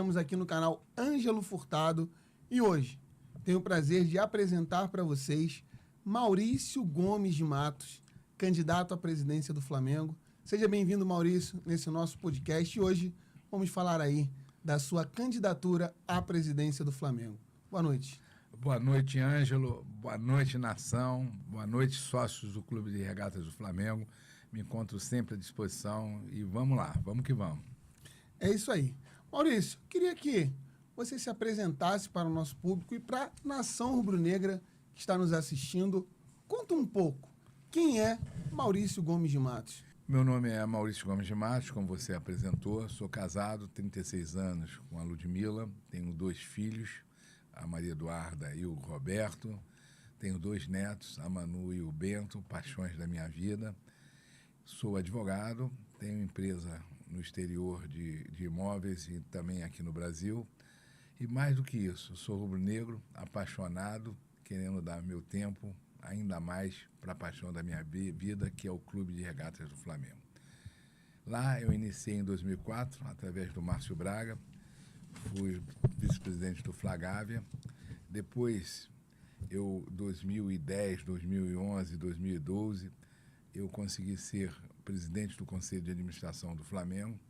estamos aqui no canal Ângelo Furtado e hoje tenho o prazer de apresentar para vocês Maurício Gomes de Matos, candidato à presidência do Flamengo. Seja bem-vindo, Maurício, nesse nosso podcast. E hoje vamos falar aí da sua candidatura à presidência do Flamengo. Boa noite. Boa noite, Ângelo. Boa noite, nação. Boa noite, sócios do Clube de Regatas do Flamengo. Me encontro sempre à disposição e vamos lá, vamos que vamos. É isso aí. Maurício, queria que você se apresentasse para o nosso público e para a nação rubro-negra que está nos assistindo. Conta um pouco, quem é Maurício Gomes de Matos? Meu nome é Maurício Gomes de Matos, como você apresentou. Sou casado, 36 anos, com a Ludmila. Tenho 2 filhos, a Maria Eduarda e o Roberto. Tenho 2 netos, a Manu e o Bento, paixões da minha vida. Sou advogado, tenho empresa no exterior de imóveis e também aqui no Brasil. E mais do que isso, sou rubro-negro, apaixonado, querendo dar meu tempo ainda mais para a paixão da minha vida, que é o Clube de Regatas do Flamengo. Lá eu iniciei em 2004, através do Márcio Braga, fui vice-presidente do Flagávia. Depois, 2010, 2011, 2012, eu consegui ser presidente do Conselho de Administração do Flamengo.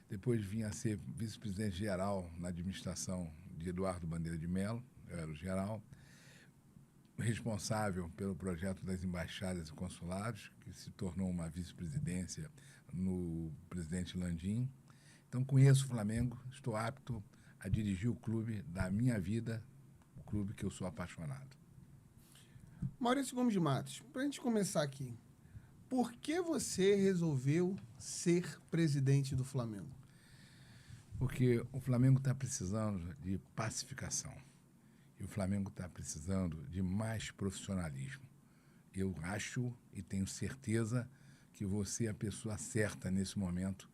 Depois vim a ser vice-presidente geral na administração de Eduardo Bandeira de Mello, eu era o geral, responsável pelo projeto das embaixadas e consulados, que se tornou uma vice-presidência no presidente Landim. Então conheço o Flamengo, estou apto a dirigir o clube da minha vida, o clube que eu sou apaixonado. Maurício Gomes de Matos, para a gente começar aqui, por que você resolveu ser presidente do Flamengo? Porque o Flamengo está precisando de pacificação. E o Flamengo está precisando de mais profissionalismo. Eu acho e tenho certeza que você é a pessoa certa nesse momento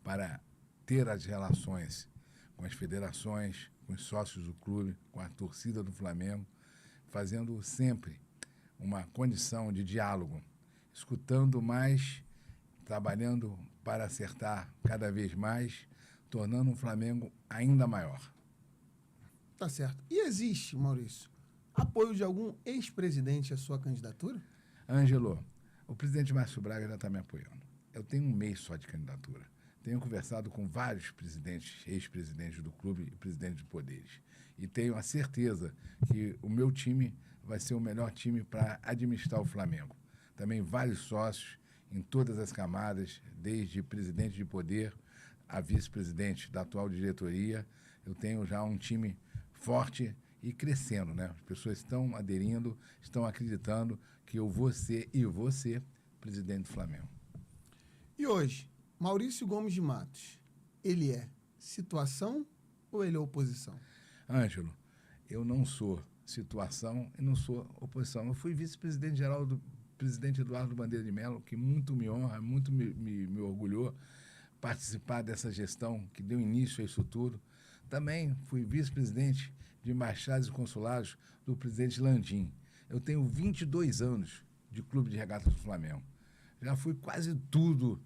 para ter as relações com as federações, com os sócios do clube, com a torcida do Flamengo, fazendo sempre uma condição de diálogo, escutando mais, trabalhando para acertar cada vez mais, tornando o Flamengo ainda maior. Tá certo. E existe, Maurício, apoio de algum ex-presidente à sua candidatura? Ângelo, o presidente Márcio Braga já está me apoiando. Eu tenho 1 mês só de candidatura. Tenho conversado com vários presidentes, ex-presidentes do clube e presidentes de poderes. E tenho a certeza que o meu time vai ser o melhor time para administrar o Flamengo. Também vários sócios em todas as camadas, desde presidente de poder a vice-presidente da atual diretoria. Eu tenho já um time forte e crescendo, né? As pessoas estão aderindo, estão acreditando que eu vou ser e vou ser presidente do Flamengo. E hoje, Maurício Gomes de Matos, ele é situação ou ele é oposição? Ângelo, eu não sou situação e não sou oposição. Eu fui vice-presidente geral do presidente Eduardo Bandeira de Mello, que muito me honra, muito me orgulhou participar dessa gestão que deu início a isso tudo. Também fui vice-presidente de embaixadas e consulados do presidente Landim. Eu tenho 22 anos de Clube de Regatas do Flamengo. Já fui quase tudo,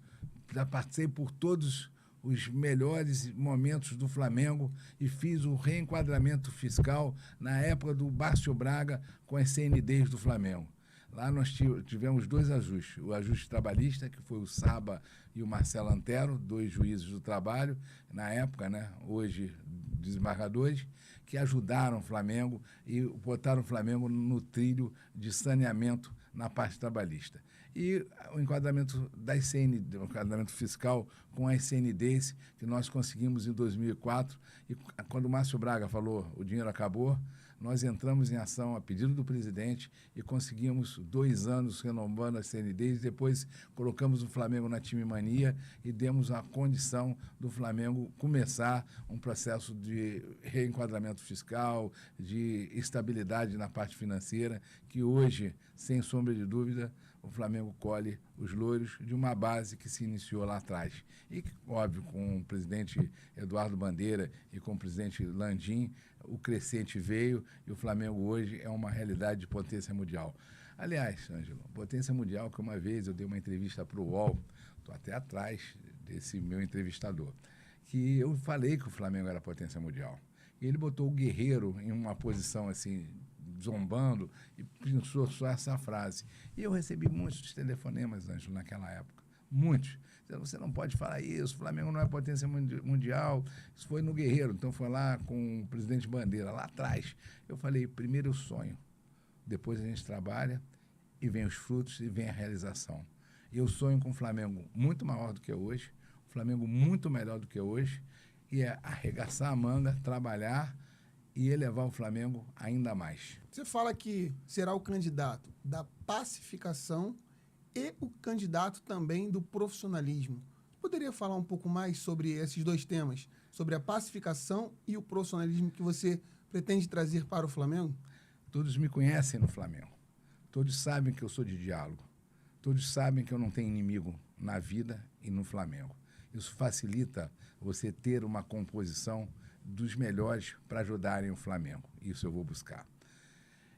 já passei por todos os melhores momentos do Flamengo e fiz o reenquadramento fiscal na época do Márcio Braga com as CNDs do Flamengo. Lá nós tivemos 2 ajustes, o ajuste trabalhista, que foi o Saba e o Marcelo Antero, 2 juízes do trabalho, na época, né, hoje desembargadores, que ajudaram o Flamengo e botaram o Flamengo no trilho de saneamento na parte trabalhista. E o enquadramento das CND, o enquadramento fiscal com as CNDs, que nós conseguimos em 2004, e quando o Márcio Braga falou o dinheiro acabou, nós entramos em ação a pedido do presidente e conseguimos 2 anos renovando as CNDs, depois colocamos o Flamengo na time mania e demos a condição do Flamengo começar um processo de reenquadramento fiscal, de estabilidade na parte financeira, que hoje, sem sombra de dúvida, o Flamengo colhe os louros de uma base que se iniciou lá atrás. E, óbvio, com o presidente Eduardo Bandeira e com o presidente Landim, o crescente veio e o Flamengo hoje é uma realidade de potência mundial. Aliás, Ângelo, potência mundial que uma vez eu dei uma entrevista para o UOL, estou até atrás desse meu entrevistador, que eu falei que o Flamengo era potência mundial. E ele botou o Guerreiro em uma posição assim, zombando, e pensou só essa frase. E eu recebi muitos telefonemas, Ângelo, naquela época. Muitos. Você não pode falar isso, o Flamengo não é potência mundial. Isso foi no Guerreiro, então foi lá com o presidente Bandeira, lá atrás. Eu falei, primeiro eu sonho, depois a gente trabalha, e vem os frutos e vem a realização. Eu sonho com um Flamengo muito maior do que hoje, um Flamengo muito melhor do que hoje, e é arregaçar a manga, trabalhar e elevar o Flamengo ainda mais. Você fala que será o candidato da pacificação e o candidato também do profissionalismo. Poderia falar um pouco mais sobre esses dois temas? Sobre a pacificação e o profissionalismo que você pretende trazer para o Flamengo? Todos me conhecem no Flamengo. Todos sabem que eu sou de diálogo. Todos sabem que eu não tenho inimigo na vida e no Flamengo. Isso facilita você ter uma composição dos melhores para ajudarem o Flamengo. Isso eu vou buscar.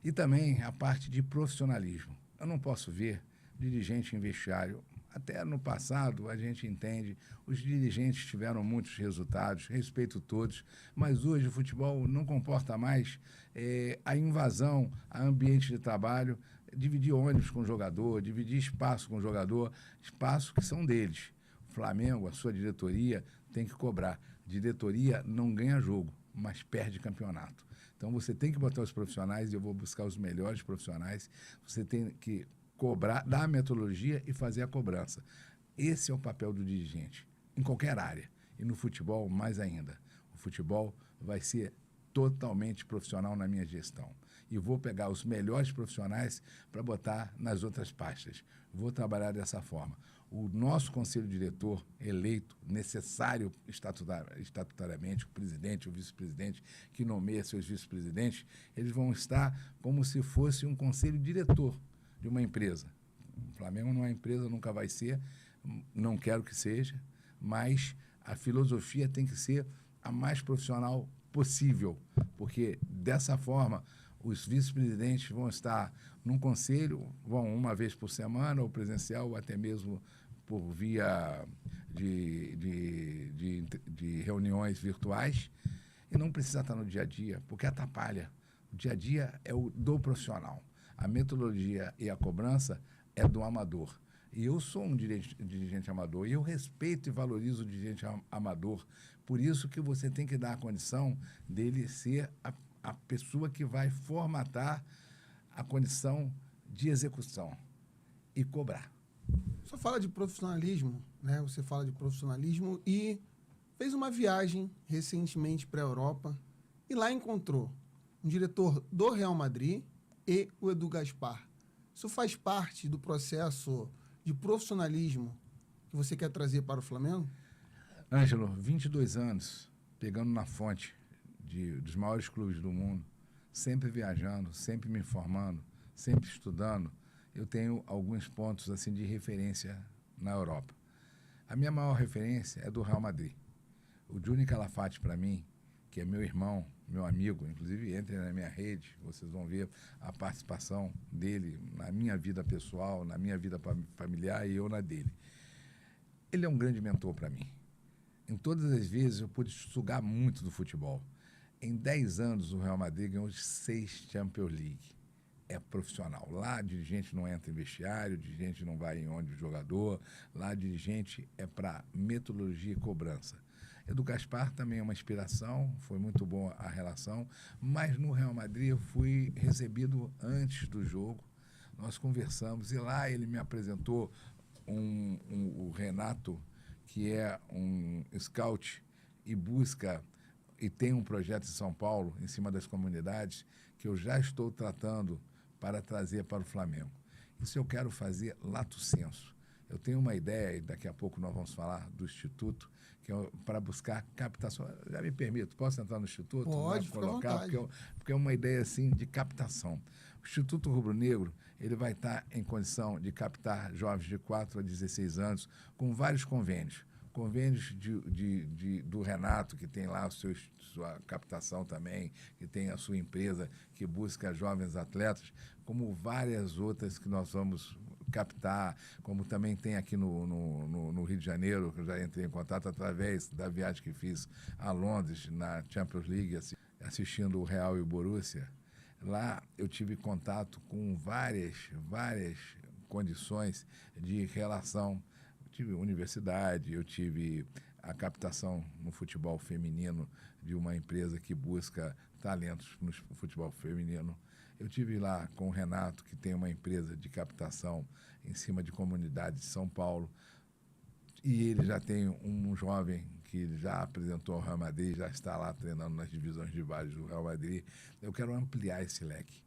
E também a parte de profissionalismo. Eu não posso ver dirigente em vestiário. Até no passado, a gente entende, os dirigentes tiveram muitos resultados, respeito todos, mas hoje o futebol não comporta mais a invasão a ambiente de trabalho, dividir ônibus com o jogador, dividir espaço com o jogador, espaços que são deles. O Flamengo, a sua diretoria, tem que cobrar. Diretoria não ganha jogo, mas perde campeonato. Então você tem que botar os profissionais, e eu vou buscar os melhores profissionais, você tem que cobrar, dar a metodologia e fazer a cobrança. Esse é o papel do dirigente, em qualquer área. E no futebol, mais ainda. O futebol vai ser totalmente profissional na minha gestão. E vou pegar os melhores profissionais para botar nas outras pastas. Vou trabalhar dessa forma. O nosso conselho diretor eleito, necessário estatutariamente, o presidente, o vice-presidente, que nomeia seus vice-presidentes, eles vão estar como se fosse um conselho diretor de uma empresa. O Flamengo não é empresa, nunca vai ser, não quero que seja, mas a filosofia tem que ser a mais profissional possível, porque dessa forma os vice-presidentes vão estar num conselho, vão uma vez por semana, ou presencial, ou até mesmo por via de reuniões virtuais, e não precisa estar no dia a dia, porque atrapalha. O dia a dia é o do profissional. A metodologia e a cobrança é do amador. E eu sou um dirigente amador, e eu respeito e valorizo o dirigente amador. Por isso que você tem que dar a condição dele ser a pessoa que vai formatar a condição de execução e cobrar. Só fala de profissionalismo, né? Você fala de profissionalismo e fez uma viagem recentemente para a Europa e lá encontrou um diretor do Real Madrid e o Edu Gaspar. Isso faz parte do processo de profissionalismo que você quer trazer para o Flamengo? Ângelo, 22 anos, pegando na fonte dos maiores clubes do mundo, sempre viajando, sempre me informando, sempre estudando. Eu tenho alguns pontos assim de referência na Europa. A minha maior referência é do Real Madrid. O Gianni Calafate, para mim, que é meu irmão, meu amigo, inclusive entre na minha rede, vocês vão ver a participação dele na minha vida pessoal, na minha vida familiar e eu na dele. Ele é um grande mentor para mim. Em todas as vezes eu pude sugar muito do futebol. Em 10 anos o Real Madrid ganhou 6 Champions League. É profissional. Lá dirigente não entra em vestiário, dirigente não vai em onde o jogador, lá dirigente é para metodologia e cobrança. Edu Gaspar também é uma inspiração, foi muito boa a relação, mas no Real Madrid eu fui recebido antes do jogo, nós conversamos e lá ele me apresentou o Renato, que é um scout e busca e tem um projeto em São Paulo, em cima das comunidades, que eu já estou tratando para trazer para o Flamengo. Isso eu quero fazer lato sensu. Eu tenho uma ideia, e daqui a pouco nós vamos falar do Instituto, que é para buscar captação. Já me permito, posso entrar no Instituto? Pode, fica à vontade. Porque é uma ideia assim de captação. O Instituto Rubro Negro, ele vai estar em condição de captar jovens de 4 a 16 anos com vários convênios. Convênios do Renato, que tem lá sua captação também, que tem a sua empresa que busca jovens atletas, como várias outras que nós vamos captar, como também tem aqui no Rio de Janeiro, que eu já entrei em contato através da viagem que fiz a Londres, na Champions League, assistindo o Real e o Borussia. Lá eu tive contato com várias condições de relação. Eu tive universidade, eu tive a captação no futebol feminino de uma empresa que busca talentos no futebol feminino. Eu tive lá com o Renato, que tem uma empresa de captação em cima de comunidades de São Paulo. E ele já tem um jovem que já apresentou ao Real Madrid, já está lá treinando nas divisões de base do Real Madrid. Eu quero ampliar esse leque.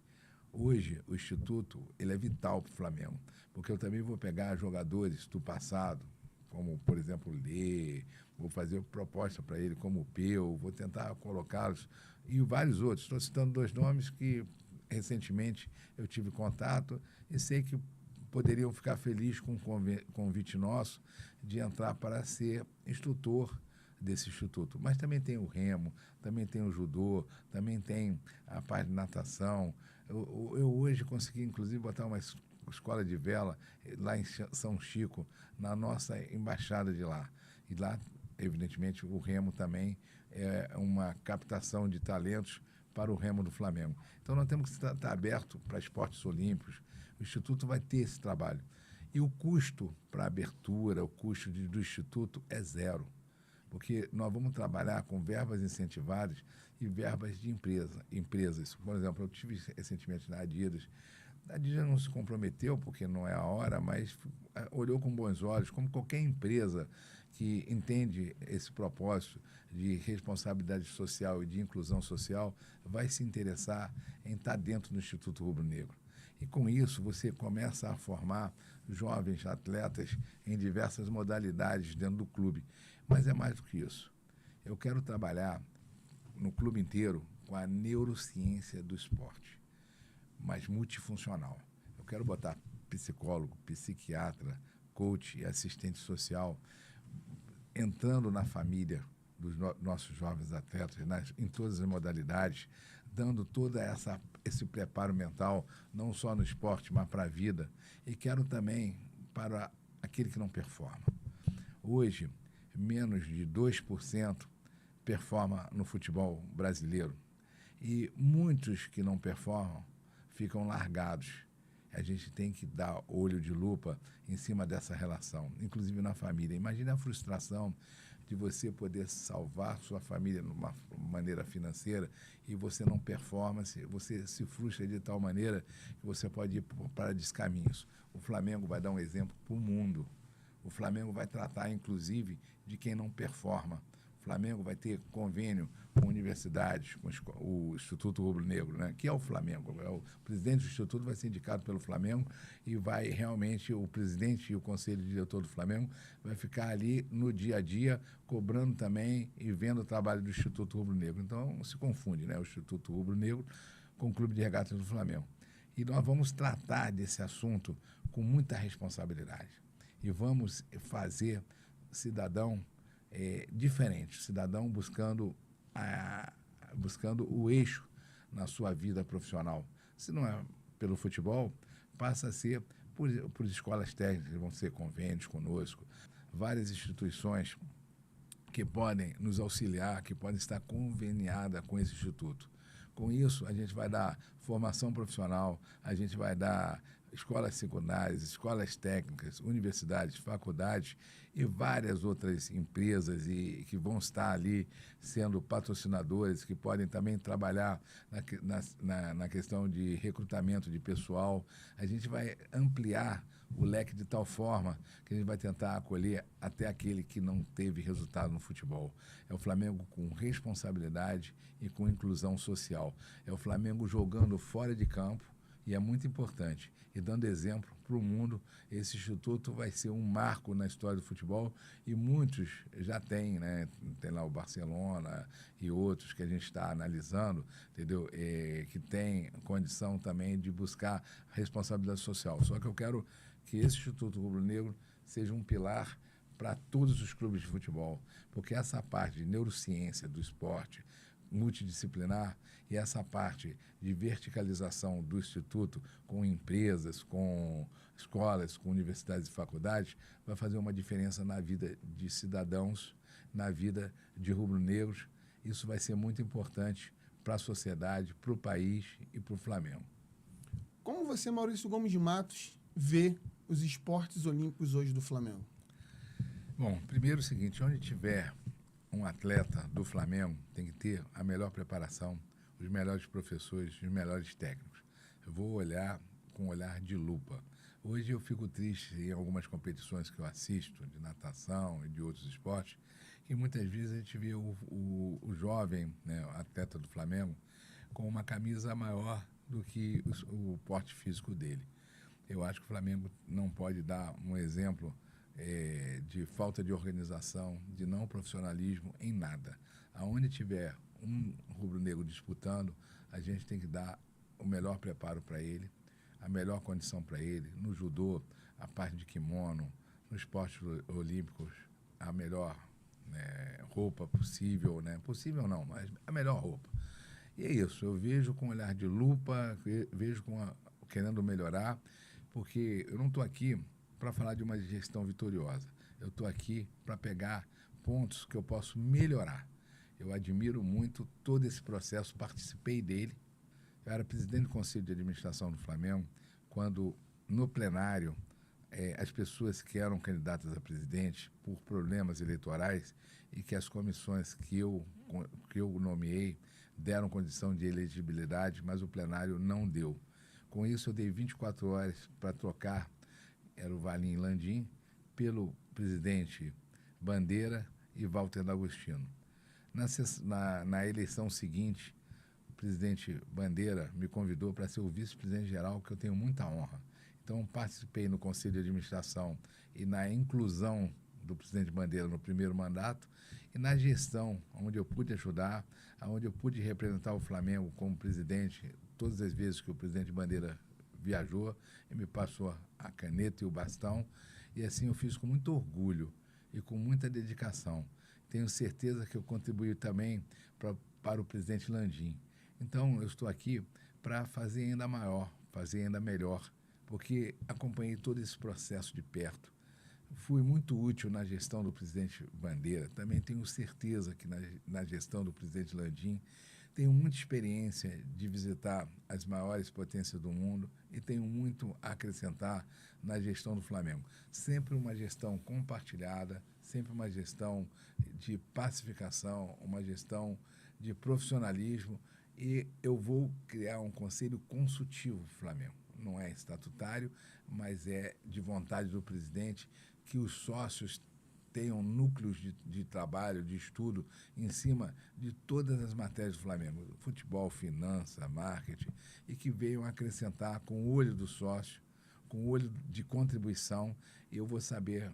Hoje, o Instituto ele é vital para o Flamengo, porque eu também vou pegar jogadores do passado, como, por exemplo, o Lê, vou fazer proposta para ele, como o Peu, vou tentar colocá-los, e vários outros. Estou citando 2 nomes que, recentemente, eu tive contato e sei que poderiam ficar felizes com um convite nosso de entrar para ser instrutor desse instituto. Mas também tem o remo, também tem o judô, também tem a parte de natação. Eu hoje consegui, inclusive, botar uma escola de vela lá em São Chico, na nossa embaixada de lá. E lá, evidentemente, o remo também é uma captação de talentos para o remo do Flamengo. Então, nós temos que estar aberto para esportes olímpicos. O Instituto vai ter esse trabalho. E o custo para a abertura, o custo do Instituto é zero, porque nós vamos trabalhar com verbas incentivadas e verbas de empresas. Por exemplo, eu tive recentemente na Adidas. A Adidas não se comprometeu, porque não é a hora, mas olhou com bons olhos, como qualquer empresa que entende esse propósito de responsabilidade social e de inclusão social, vai se interessar em estar dentro do Instituto Rubro Negro. E com isso você começa a formar jovens atletas em diversas modalidades dentro do clube. Mas é mais do que isso. Eu quero trabalhar no clube inteiro com a neurociência do esporte, mas multifuncional. Eu quero botar psicólogo, psiquiatra, coach e assistente social entrando na família dos nossos jovens atletas, em todas as modalidades, dando todo esse preparo mental, não só no esporte, mas para a vida. E quero também para aquele que não performa. Hoje, menos de 2% performa no futebol brasileiro. E muitos que não performam ficam largados. A gente tem que dar olho de lupa em cima dessa relação, inclusive na família. Imagine a frustração de você poder salvar sua família de uma maneira financeira e você não performa, você se frustra de tal maneira que você pode ir para descaminhos. O Flamengo vai dar um exemplo para o mundo. O Flamengo vai tratar, inclusive, de quem não performa. O Flamengo vai ter convênio com universidades, com o Instituto Rubro Negro, né? Que é o Flamengo. O presidente do Instituto vai ser indicado pelo Flamengo e vai realmente, o presidente e o conselho diretor do Flamengo vai ficar ali no dia a dia, cobrando também e vendo o trabalho do Instituto Rubro Negro. Então, se confunde, né? O Instituto Rubro Negro com o Clube de Regatas do Flamengo. E nós vamos tratar desse assunto com muita responsabilidade. E vamos fazer cidadão diferente, cidadão buscando o eixo na sua vida profissional. Se não é pelo futebol, passa a ser por escolas técnicas, vão ser convênios conosco, várias instituições que podem nos auxiliar, que podem estar conveniadas com esse instituto. Com isso, a gente vai dar formação profissional, a gente vai dar escolas secundárias, escolas técnicas, universidades, faculdades e várias outras empresas que vão estar ali sendo patrocinadores, que podem também trabalhar na questão de recrutamento de pessoal. A gente vai ampliar o leque de tal forma que a gente vai tentar acolher até aquele que não teve resultado no futebol. É o Flamengo com responsabilidade e com inclusão social. É o Flamengo jogando fora de campo, e é muito importante. E dando exemplo para o mundo, esse instituto vai ser um marco na história do futebol e muitos já têm, né? Tem lá o Barcelona e outros que a gente está analisando, entendeu? Que tem condição também de buscar responsabilidade social. Só que eu quero que esse Instituto Rubro Negro seja um pilar para todos os clubes de futebol, porque essa parte de neurociência do esporte, multidisciplinar, e essa parte de verticalização do Instituto com empresas, com escolas, com universidades e faculdades, vai fazer uma diferença na vida de cidadãos, na vida de rubro-negros. Isso vai ser muito importante para a sociedade, para o país e para o Flamengo. Como você, Maurício Gomes de Matos, vê os esportes olímpicos hoje do Flamengo? Bom, primeiro é o seguinte, onde tiver um atleta do Flamengo, tem que ter a melhor preparação, os melhores professores, os melhores técnicos. Eu vou olhar com um olhar de lupa. Hoje eu fico triste em algumas competições que eu assisto, de natação e de outros esportes, que muitas vezes a gente vê o jovem, né, atleta do Flamengo, com uma camisa maior do que o porte físico dele. Eu acho que o Flamengo não pode dar um exemplo de falta de organização, de não profissionalismo em nada. Aonde tiver um rubro-negro disputando, a gente tem que dar o melhor preparo para ele, a melhor condição para ele. No judô, a parte de kimono, nos esportes olímpicos, a melhor roupa possível, né? Possível não, mas a melhor roupa. E é isso, eu vejo com um olhar de lupa, vejo querendo melhorar, porque eu não estou aqui para falar de uma gestão vitoriosa. Eu estou aqui para pegar pontos que eu posso melhorar. Eu admiro muito todo esse processo, participei dele. Eu era presidente do Conselho de Administração do Flamengo, quando no plenário as pessoas que eram candidatas a presidente por problemas eleitorais e que as comissões que eu nomeei deram condição de elegibilidade, mas o plenário não deu. Com isso, eu dei 24 horas para trocar, era o Valim Landim, pelo presidente Bandeira e Walter D'Agostino. Na eleição seguinte, o presidente Bandeira me convidou para ser o vice-presidente geral, que eu tenho muita honra. Então, participei no Conselho de Administração e na inclusão do presidente Bandeira no primeiro mandato e na gestão, onde eu pude ajudar, onde eu pude representar o Flamengo como presidente todas as vezes que o presidente Bandeira viajou e me passou a caneta e o bastão. E assim eu fiz com muito orgulho e com muita dedicação. Tenho certeza que eu contribuí também para o presidente Landim. Então, eu estou aqui para fazer ainda maior, fazer ainda melhor, porque acompanhei todo esse processo de perto. Fui muito útil na gestão do presidente Bandeira. Também tenho certeza que na gestão do presidente Landim tenho muita experiência de visitar as maiores potências do mundo e tenho muito a acrescentar na gestão do Flamengo. Sempre uma gestão compartilhada, sempre uma gestão de pacificação, uma gestão de profissionalismo, e eu vou criar um conselho consultivo do Flamengo. Não é estatutário, mas é de vontade do presidente, que os sócios tenham núcleos de trabalho, de estudo, em cima de todas as matérias do Flamengo, futebol, finança, marketing, e que venham acrescentar com o olho do sócio, com o olho de contribuição, e eu vou saber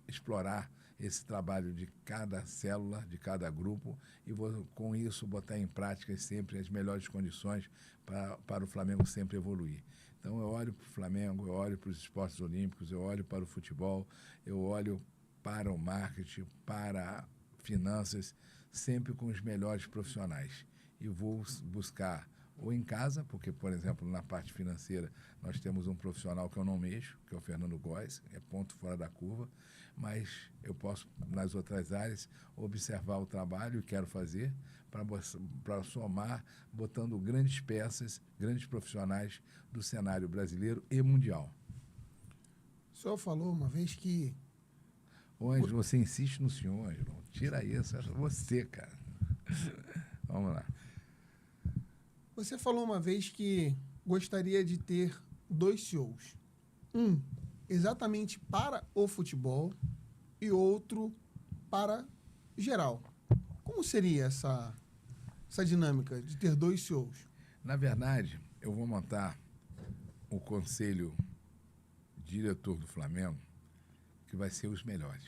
explorar esse trabalho de cada célula, de cada grupo, e vou, com isso, botar em prática sempre as melhores condições para o Flamengo sempre evoluir. Então, eu olho para o Flamengo, eu olho para os esportes olímpicos, eu olho para o futebol, eu olho para o marketing, para finanças, sempre com os melhores profissionais. E vou buscar ou em casa, porque, por exemplo, na parte financeira, nós temos um profissional que eu não mexo, que é o Fernando Góes, é ponto fora da curva, mas eu posso, nas outras áreas, observar o trabalho e quero fazer para somar, botando grandes peças, grandes profissionais do cenário brasileiro e mundial. O senhor falou uma vez que... Ô, Ângelo, você insiste no senhor, Ângelo. Tira isso, é você, cara. Vamos lá. Você falou uma vez que gostaria de ter 2 CEOs. Um exatamente para o futebol e outro para geral. Como seria essa dinâmica de ter 2 CEOs? Na verdade, eu vou montar o conselho diretor do Flamengo, que vai ser os melhores.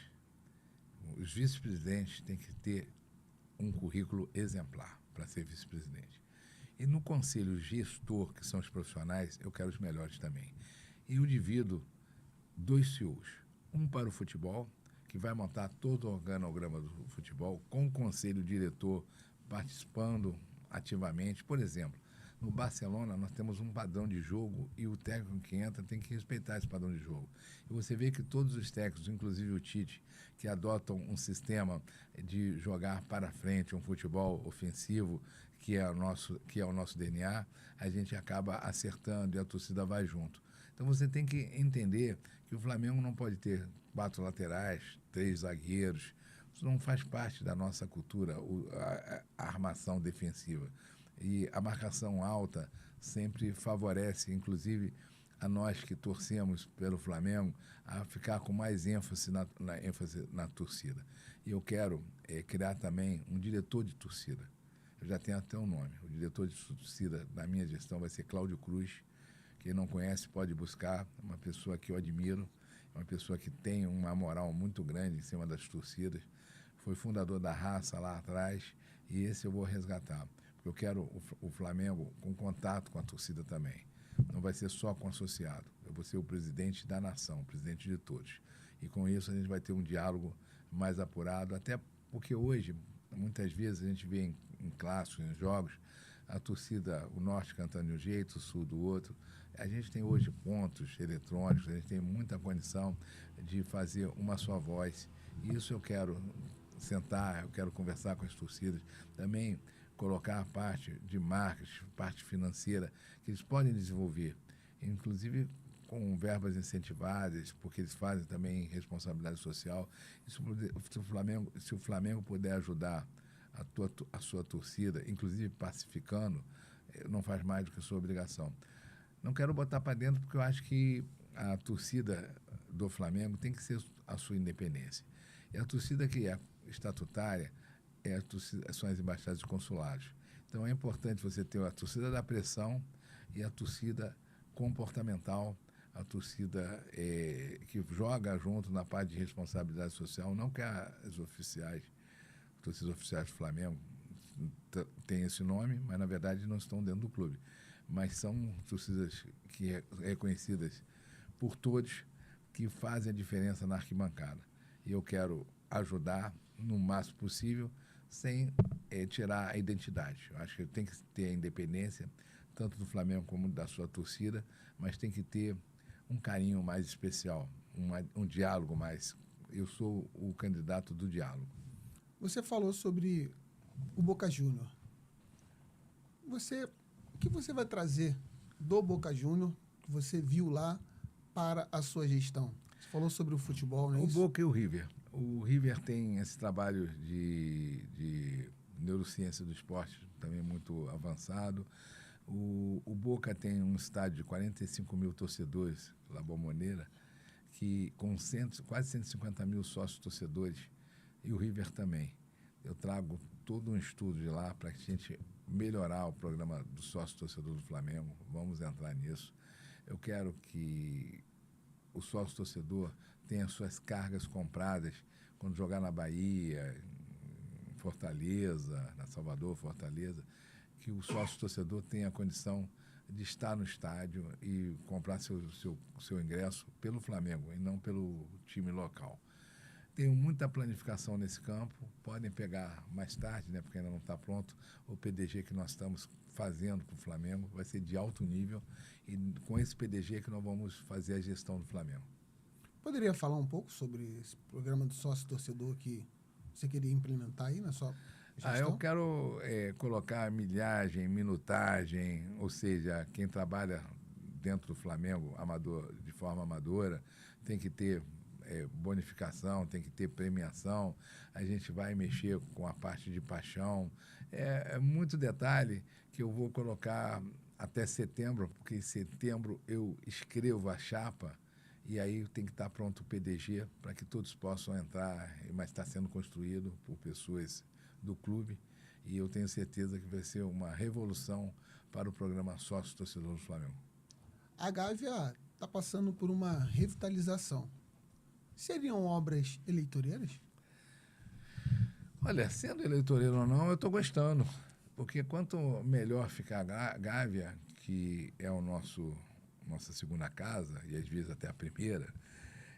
Os vice-presidentes têm que ter um currículo exemplar para ser vice-presidente. E no conselho gestor, que são os profissionais, eu quero os melhores também. E eu divido 2 CEOs. Um para o futebol, que vai montar todo o organograma do futebol, com o conselho diretor participando ativamente. Por exemplo, no Barcelona, nós temos um padrão de jogo e o técnico que entra tem que respeitar esse padrão de jogo. E você vê que todos os técnicos, inclusive o Tite, que adotam um sistema de jogar para frente, um futebol ofensivo, que é o nosso DNA, a gente acaba acertando e a torcida vai junto. Então você tem que entender que o Flamengo não pode ter 4 laterais, 3 zagueiros. Isso não faz parte da nossa cultura, a armação defensiva. E a marcação alta sempre favorece, inclusive, a nós que torcemos pelo Flamengo, a ficar com mais ênfase na torcida. E eu quero criar também um diretor de torcida. Eu já tenho até um nome. O diretor de torcida da minha gestão vai ser Cláudio Cruz. Quem não conhece pode buscar, é uma pessoa que eu admiro, é uma pessoa que tem uma moral muito grande em cima das torcidas. Foi fundador da Raça lá atrás e esse eu vou resgatar. Eu quero o Flamengo com contato com a torcida também. Não vai ser só com o associado. Eu vou ser o presidente da nação, o presidente de todos. E com isso a gente vai ter um diálogo mais apurado, até porque hoje, muitas vezes, a gente vê em clássicos, em jogos, a torcida, o norte cantando de um jeito, o sul do outro. A gente tem hoje pontos eletrônicos, a gente tem muita condição de fazer uma só voz. E isso eu quero sentar, eu quero conversar com as torcidas. Também colocar a parte de marketing, parte financeira, que eles podem desenvolver, inclusive com verbas incentivadas, porque eles fazem também responsabilidade social. Se o Flamengo puder ajudar a sua torcida, inclusive pacificando, não faz mais do que sua obrigação. Não quero botar para dentro, porque eu acho que a torcida do Flamengo tem que ser a sua independência. E a torcida que é estatutária são as embaixadas e consulados. Então é importante você ter a torcida da pressão e a torcida comportamental, a torcida que joga junto na parte de responsabilidade social, não que as torcidas oficiais do Flamengo têm esse nome, mas na verdade não estão dentro do clube. Mas são torcidas reconhecidas por todos, que fazem a diferença na arquibancada. E eu quero ajudar no máximo possível, sem tirar a identidade. Eu acho que tem que ter a independência, tanto do Flamengo como da sua torcida, mas tem que ter um carinho mais especial, um diálogo mais. Eu sou o candidato do diálogo. Você falou sobre o Boca Júnior. O que você vai trazer do Boca Júnior, que você viu lá, para a sua gestão? Você falou sobre o futebol, não é isso? O Boca e o River. O River tem esse trabalho de neurociência do esporte também muito avançado. O Boca tem um estádio de 45 mil torcedores, La Bombonera, que com quase 150 mil sócios torcedores, e o River também. Eu trago todo um estudo de lá para que a gente melhorar o programa do sócio torcedor do Flamengo. Vamos entrar nisso. Eu quero que o sócio torcedor tenha suas cargas compradas quando jogar na Bahia, em Fortaleza, na Salvador, Fortaleza, que o sócio torcedor tenha a condição de estar no estádio e comprar seu ingresso pelo Flamengo e não pelo time local. Tenho muita planificação nesse campo, podem pegar mais tarde, né, porque ainda não está pronto, o PDG que nós estamos fazendo para o Flamengo vai ser de alto nível e com esse PDG que nós vamos fazer a gestão do Flamengo. Poderia falar um pouco sobre esse programa do sócio-torcedor que você queria implementar aí na sua gestão? Eu quero colocar milhagem, minutagem, ou seja, quem trabalha dentro do Flamengo de forma amadora tem que ter bonificação, tem que ter premiação. A gente vai mexer com a parte de paixão. É muito detalhe que eu vou colocar até setembro, porque em setembro eu escrevo a chapa e aí tem que estar pronto o PDG para que todos possam entrar, mas está sendo construído por pessoas do clube e eu tenho certeza que vai ser uma revolução para o programa Sócio Torcedor do Flamengo. A Gávea está passando por uma revitalização. Seriam obras eleitoreiras? Olha, sendo eleitoreiro ou não, eu estou gostando, porque quanto melhor ficar a Gávea, que é nossa segunda casa, e às vezes até a primeira,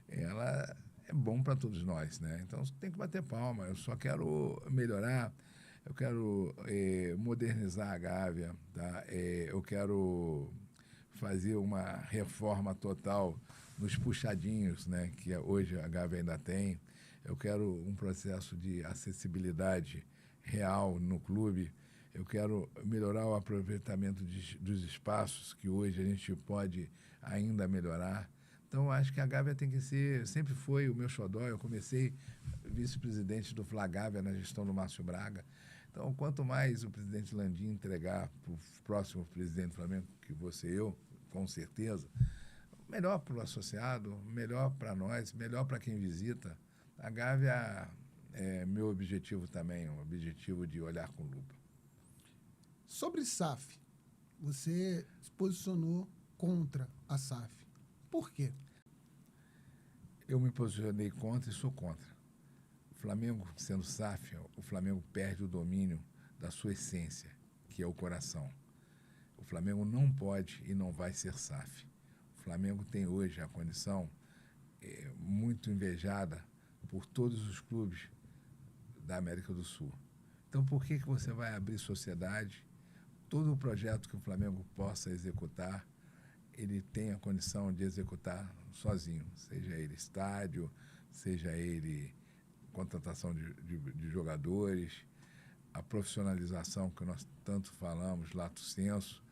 ela é bom para todos nós, né? Então tem que bater palma, eu só quero melhorar. Eu quero modernizar a Gávea, tá? Eu quero fazer uma reforma total nos puxadinhos, né, que hoje a Gávea ainda tem. Eu quero um processo de acessibilidade real no clube. Eu quero melhorar o aproveitamento dos espaços, que hoje a gente pode ainda melhorar. Então, eu acho que a Gávea tem que ser, sempre foi o meu xodó. Eu comecei vice-presidente do Flagávea na gestão do Márcio Braga. Então, quanto mais o presidente Landim entregar para o próximo presidente do Flamengo, que vou ser eu, com certeza, melhor para o associado, melhor para nós, melhor para quem visita. A Gávea é meu objetivo também, um objetivo de olhar com lupa. Sobre SAF, você se posicionou contra a SAF. Por quê? Eu me posicionei contra e sou contra. O Flamengo, sendo SAF, o Flamengo perde o domínio da sua essência, que é o coração. O Flamengo não pode e não vai ser SAF. O Flamengo tem hoje a condição muito invejada por todos os clubes da América do Sul. Então, por que você vai abrir sociedade? Todo o projeto que o Flamengo possa executar, ele tem a condição de executar sozinho, seja ele estádio, seja ele contratação de jogadores, a profissionalização que nós tanto falamos, lato sensu.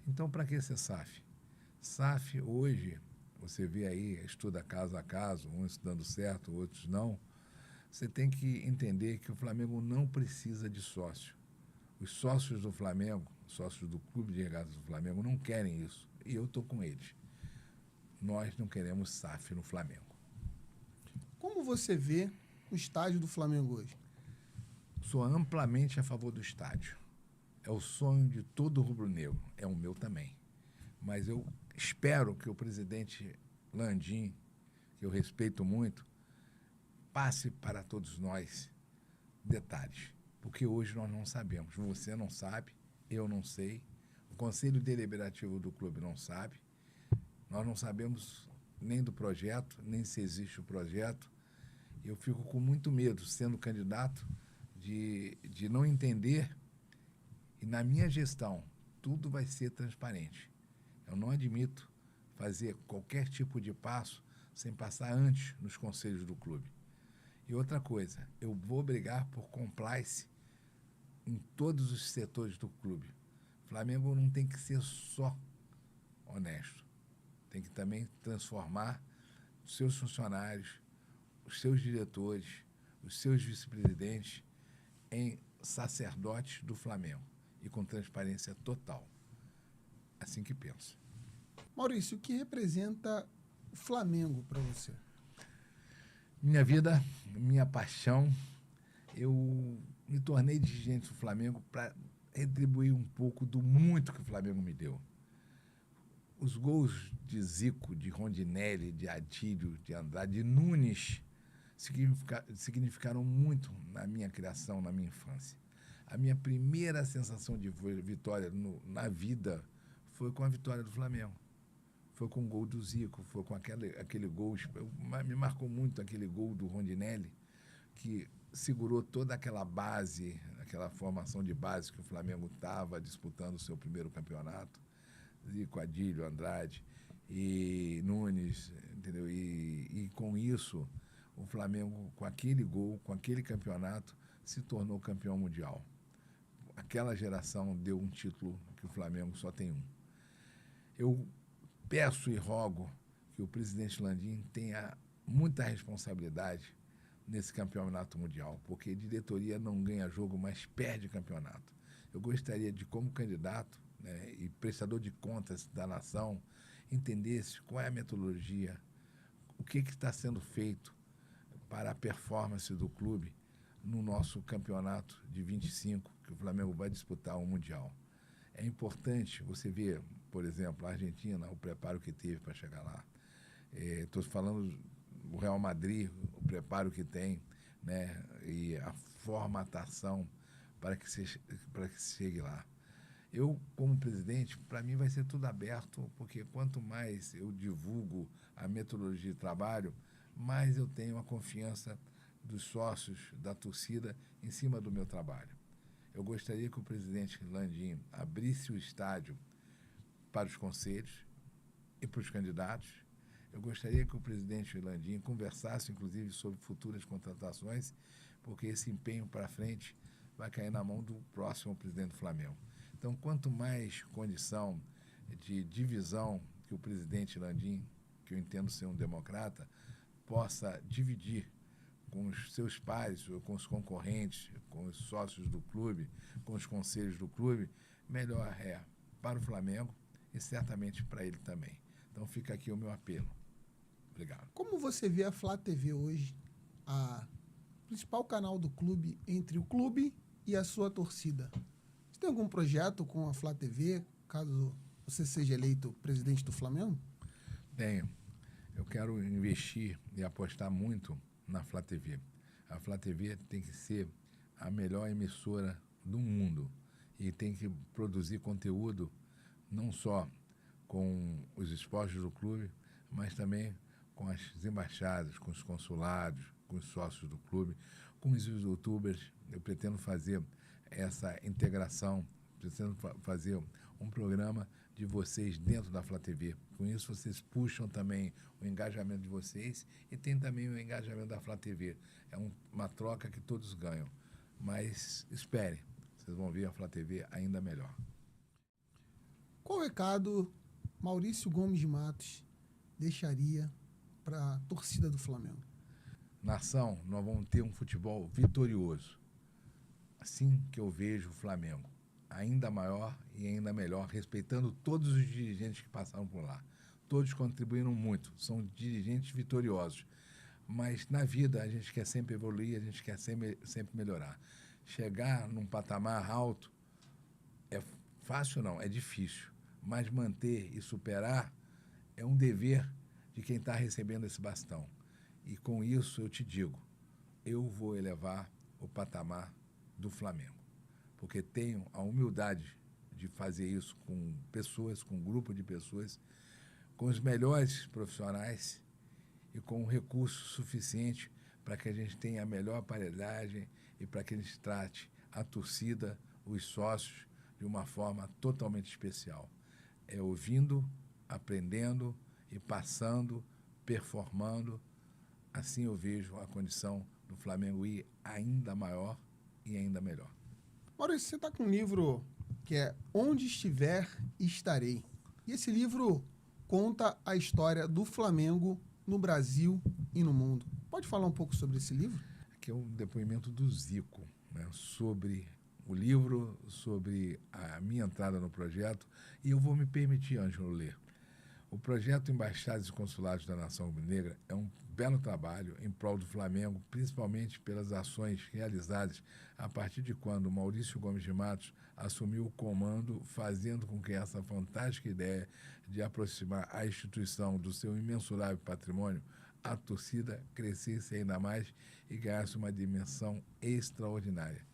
Então, para que ser SAF? SAF, hoje, você vê aí, estuda caso a caso, uns dando certo, outros não. Você tem que entender que o Flamengo não precisa de sócio. Os sócios do Flamengo, sócios do Clube de Regatas do Flamengo, não querem isso. E eu estou com eles. Nós não queremos SAF no Flamengo. Como você vê o estádio do Flamengo hoje? Sou amplamente a favor do estádio. É o sonho de todo rubro-negro. É o meu também. Mas eu espero que o presidente Landim, que eu respeito muito, passe para todos nós detalhes. Porque hoje nós não sabemos. Você não sabe, eu não sei, o Conselho Deliberativo do clube não sabe. Nós não sabemos nem do projeto, nem se existe o projeto. Eu fico com muito medo, sendo candidato, de não entender. E na minha gestão, tudo vai ser transparente. Eu não admito fazer qualquer tipo de passo sem passar antes nos conselhos do clube. E outra coisa, eu vou brigar por compliance em todos os setores do clube. O Flamengo não tem que ser só honesto. Tem que também transformar os seus funcionários, os seus diretores, os seus vice-presidentes em sacerdotes do Flamengo e com transparência total. Assim que penso. Maurício, o que representa o Flamengo para você? Minha vida, minha paixão, eu me tornei dirigente do Flamengo para retribuir um pouco do muito que o Flamengo me deu. Os gols de Zico, de Rondinelli, de Adílio, de Andrade, de Nunes, significaram muito na minha criação, na minha infância. A minha primeira sensação de vitória na vida foi com a vitória do Flamengo. Foi com o gol do Zico, foi com aquele gol. Me marcou muito aquele gol do Rondinelli, que segurou toda aquela base, aquela formação de base que o Flamengo estava disputando o seu primeiro campeonato. Zico, Adílio, Andrade e Nunes, entendeu? E com isso, o Flamengo, com aquele gol, com aquele campeonato, se tornou campeão mundial. Aquela geração deu um título que o Flamengo só tem um. Eu peço e rogo que o presidente Landim tenha muita responsabilidade nesse campeonato mundial, porque diretoria não ganha jogo, mas perde campeonato. Eu gostaria de, como candidato, né, e prestador de contas da nação, entendesse qual é a metodologia, o que está sendo feito para a performance do clube no nosso campeonato de 25, que o Flamengo vai disputar o Mundial. É importante você ver, por exemplo, a Argentina, o preparo que teve para chegar lá. Estou falando do Real Madrid, o preparo que tem, né, e a formatação para que se chegue lá. Eu, como presidente, para mim vai ser tudo aberto, porque quanto mais eu divulgo a metodologia de trabalho, mais eu tenho a confiança dos sócios, da torcida, em cima do meu trabalho. Eu gostaria que o presidente Landim abrisse o estádio para os conselhos e para os candidatos. Eu gostaria que o presidente Landim conversasse, inclusive, sobre futuras contratações, porque esse empenho para frente vai cair na mão do próximo presidente do Flamengo. Então, quanto mais condição de divisão que o presidente Landim, que eu entendo ser um democrata, possa dividir com os seus pares, com os concorrentes, com os sócios do clube, com os conselhos do clube, melhor é para o Flamengo e certamente para ele também. Então fica aqui o meu apelo. Obrigado. Como você vê a Flá TV hoje, a principal canal do clube, entre o clube e a sua torcida? Você tem algum projeto com a Flá TV, caso você seja eleito presidente do Flamengo? Tenho. Eu quero investir e apostar muito na Flá TV. A Flá TV tem que ser a melhor emissora do mundo e tem que produzir conteúdo não só com os esportes do clube, mas também com as embaixadas, com os consulados, com os sócios do clube, com os youtubers. Eu pretendo fazer essa integração, pretendo fazer um programa de vocês dentro da Flá TV. Com isso, vocês puxam também o engajamento de vocês e tem também o engajamento da Flá TV. É uma troca que todos ganham. Mas espere, vocês vão ver a Flá TV ainda melhor. Qual recado Maurício Gomes de Matos deixaria para a torcida do Flamengo? Nação, nós vamos ter um futebol vitorioso. Assim que eu vejo o Flamengo. Ainda maior e ainda melhor, respeitando todos os dirigentes que passaram por lá. Todos contribuíram muito, são dirigentes vitoriosos. Mas na vida a gente quer sempre evoluir, a gente quer sempre melhorar. Chegar num patamar alto é fácil não, é difícil. Mas manter e superar é um dever de quem está recebendo esse bastão. E com isso eu te digo, eu vou elevar o patamar do Flamengo. Porque tenho a humildade de fazer isso com pessoas, com um grupo de pessoas, com os melhores profissionais e com um recurso suficiente para que a gente tenha a melhor aparelhagem e para que a gente trate a torcida, os sócios, de uma forma totalmente especial. É ouvindo, aprendendo e passando, performando. Assim eu vejo a condição do Flamengo ir ainda maior e ainda melhor. Maurício, você está com um livro que é Onde Estiver, Estarei. E esse livro conta a história do Flamengo no Brasil e no mundo. Pode falar um pouco sobre esse livro? Aqui é um depoimento do Zico, né, sobre o livro, sobre a minha entrada no projeto. E eu vou me permitir, Ângelo, ler. O projeto Embaixadas e Consulados da Nação Rubro-Negra é um belo trabalho em prol do Flamengo, principalmente pelas ações realizadas a partir de quando Maurício Gomes de Matos assumiu o comando, fazendo com que essa fantástica ideia de aproximar a instituição do seu imensurável patrimônio, a torcida crescesse ainda mais e ganhasse uma dimensão extraordinária.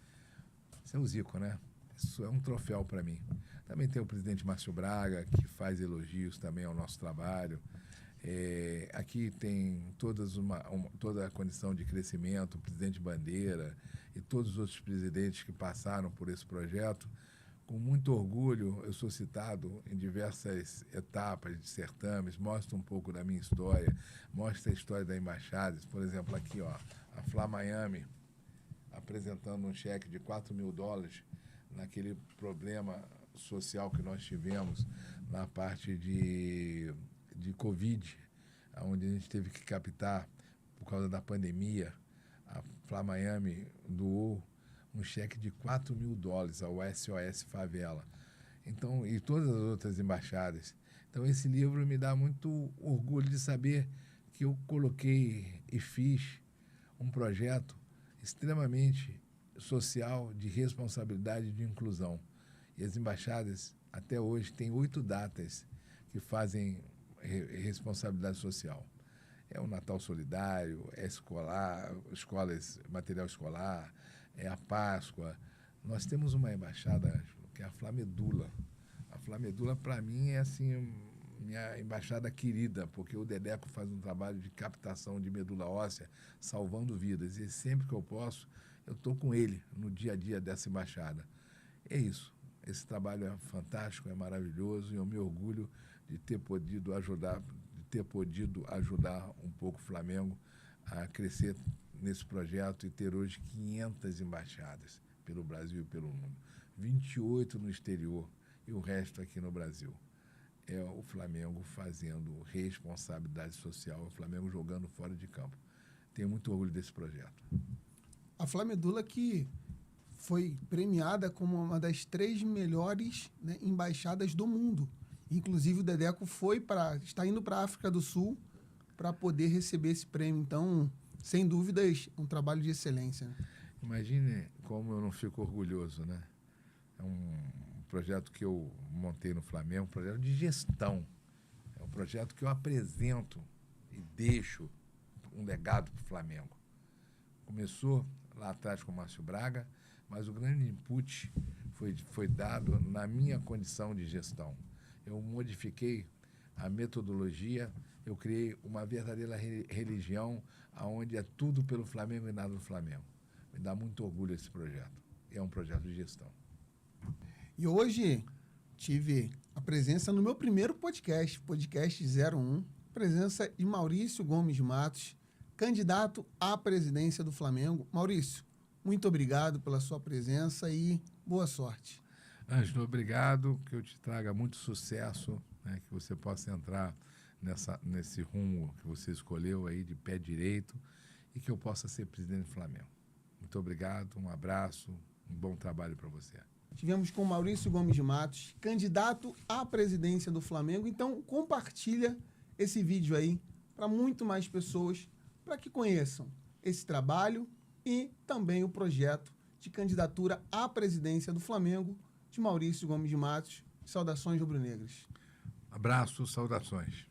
Isso é o Zico, né? Isso é um troféu para mim. Também tem o presidente Márcio Braga, que faz elogios também ao nosso trabalho. Aqui tem toda a condição de crescimento, o presidente Bandeira e todos os outros presidentes que passaram por esse projeto. Com muito orgulho, eu sou citado em diversas etapas de certames, mostro um pouco da minha história, mostra a história da Embaixadas. Por exemplo, aqui, ó, a Flá Miami, apresentando um cheque de $4 mil naquele problema social que nós tivemos na parte de Covid, onde a gente teve que captar, por causa da pandemia, a Flá Miami doou um cheque de $4 mil ao SOS Favela. Então, e todas as outras embaixadas. Então, esse livro me dá muito orgulho de saber que eu coloquei e fiz um projeto extremamente social, de responsabilidade e de inclusão. E as embaixadas, até hoje, têm 8 datas que fazem responsabilidade social. É o Natal Solidário, é escolar, escolas, material escolar, é a Páscoa. Nós temos uma embaixada, que é a Flamedula. A Flamedula, para mim, é assim, minha embaixada querida, porque o Dedeco faz um trabalho de captação de medula óssea, salvando vidas. E sempre que eu posso, eu estou com ele no dia a dia dessa embaixada. É isso. Esse trabalho é fantástico, é maravilhoso, e eu me orgulho de ter podido ajudar um pouco o Flamengo a crescer nesse projeto e ter hoje 500 embaixadas pelo Brasil e pelo mundo. 28 no exterior e o resto aqui no Brasil. É o Flamengo fazendo responsabilidade social, o Flamengo jogando fora de campo. Tenho muito orgulho desse projeto. A Flamedula que foi premiada como uma das 3 melhores, né, embaixadas do mundo. Inclusive o Dedeco está indo para a África do Sul para poder receber esse prêmio. Então, sem dúvidas, um trabalho de excelência. Né? Imagine como eu não fico orgulhoso, né? É um projeto que eu montei no Flamengo, um projeto de gestão. É um projeto que eu apresento e deixo um legado para o Flamengo. Começou lá atrás com o Márcio Braga, mas o grande input foi dado na minha condição de gestão. Eu modifiquei a metodologia, eu criei uma verdadeira religião onde é tudo pelo Flamengo e nada do Flamengo. Me dá muito orgulho esse projeto. É um projeto de gestão. E hoje tive a presença no meu primeiro podcast 01, presença de Maurício Gomes Matos, candidato à presidência do Flamengo. Maurício, muito obrigado pela sua presença e boa sorte. Ângelo, obrigado, que eu te traga muito sucesso, né, que você possa entrar nesse rumo que você escolheu aí de pé direito e que eu possa ser presidente do Flamengo. Muito obrigado, um abraço, um bom trabalho para você. Tivemos com Maurício Gomes Matos, candidato à presidência do Flamengo. Então, compartilha esse vídeo aí para muito mais pessoas, para que conheçam esse trabalho e também o projeto de candidatura à presidência do Flamengo de Maurício Gomes Matos. Saudações rubro-negras. Abraço, saudações.